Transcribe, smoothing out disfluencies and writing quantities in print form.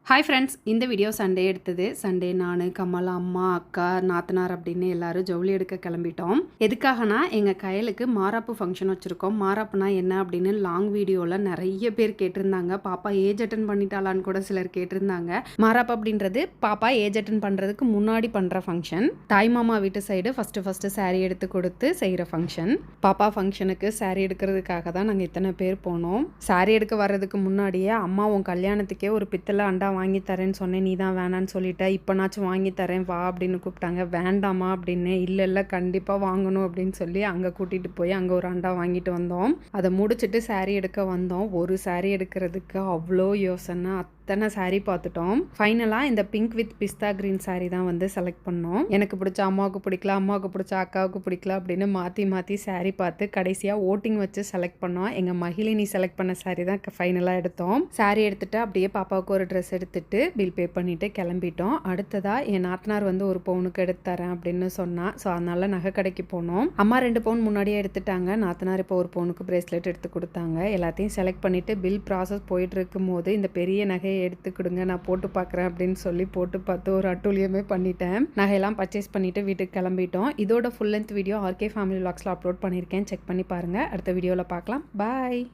Hi friends, இந்த video Sunday எடுத்தது. Sunday நான், கமல், அம்மா, அக்கா, நாத்தனார் அப்படின்னு எல்லாரும் ஜவுளி எடுக்க கிளம்பிட்டோம். எதுக்காகனா எங்கள் கையலுக்கு மாராப்பு ஃபங்க்ஷன் வச்சுருக்கோம். மாராப்புனா என்ன அப்படின்னு லாங் வீடியோவில் நிறைய பேர் கேட்டிருந்தாங்க. பாப்பா ஏஜ் அட்டன் பண்ணிட்டாலான்னு கூட சிலர் கேட்டிருந்தாங்க. மாராப்பு அப்படின்றது பாப்பா ஏஜ் அட்டன் பண்ணுறதுக்கு முன்னாடி பண்ணுற ஃபங்க்ஷன். தாய் மாமா வீட்டு சைடு ஃபஸ்ட்டு சாரீ எடுத்து கொடுத்து செய்கிற ஃபங்க்ஷன். பாப்பா ஃபங்க்ஷனுக்கு சாரீ எடுக்கிறதுக்காக தான் நாங்கள் இத்தனை பேர் போனோம். சாரீ எடுக்க வர்றதுக்கு முன்னாடியே அம்மா உன் கல்யாணத்துக்கே ஒரு பித்தளை அண்டா வாங்கி தரேன்னு சொன்னேன், நீ தான் வேணான்னு சொல்லிட்ட, இப்போனாச்சும் வாங்கி தரேன் வா அப்படின்னு கூப்பிட்டாங்க. வேண்டாமா அப்படின்னு, இல்லை கண்டிப்பாக வாங்கணும் அப்படின்னு சொல்லி அங்கே கூட்டிகிட்டு போய் அங்கே ஒரு அண்டா வாங்கிட்டு வந்தோம். அதை முடிச்சுட்டு சாரீ எடுக்க வந்தோம். ஒரு சாரீ எடுக்கிறதுக்கு அவ்வளோ யோசனை, அத்தனை சாரீ பார்த்துட்டோம். ஃபைனலாக இந்த pink with pista green sari தான் வந்து செலக்ட் பண்ணோம். எனக்கு பிடிச்ச அம்மாவுக்கு பிடிக்கல, அம்மாவுக்கு பிடிச்ச அக்காவுக்கு பிடிக்கல அப்படின்னு மாற்றி சாரீ பார்த்து கடைசியாக ஓட்டிங் வச்சு செலக்ட் பண்ணோம். எங்கள் மகிழினி செலக்ட் பண்ண சாரீ தான் ஃபைனலாக எடுத்தோம். சாரீ எடுத்துகிட்டு அப்படியே பாப்பாவுக்கு ஒரு ட்ரெஸ் எடுத்துட்டு பில் பே பண்ணிவிட்டு கிளம்பிட்டோம். அடுத்ததாக என் நாத்தனார் வந்து ஒரு பவுனுக்கு எடுத்து தரேன் அப்படின்னு சொன்னா. ஸோ அதனால நகை கடைக்கு போனோம். அம்மா 2 பவுன் முன்னாடியே எடுத்துட்டாங்க. நாத்தனார் இப்போ ஒரு பவுனுக்கு பிரேஸ்லெட் எடுத்து கொடுத்தாங்க. எல்லாத்தையும் செலக்ட் பண்ணிவிட்டு பில் ப்ராசஸ் போயிட்டு இருக்கும் போது இந்த பெரிய நகையை எடுத்து கொடுங்க, நான் போட்டு பார்க்குறேன் அப்படின்னு சொல்லி போட்டு பார்த்து ஒரு அட்டூழியமே பண்ணிட்டேன். நகையெல்லாம் பர்ச்சேஸ் பண்ணிவிட்டு வீட்டுக்கு கிளம்பிட்டோம். இதோட full length video RK family விலாக்ஸில் அப்லோட் பண்ணியிருக்கேன், செக் பண்ணி பாருங்கள். அடுத்த வீடியோவில் பார்க்கலாம். பாய்.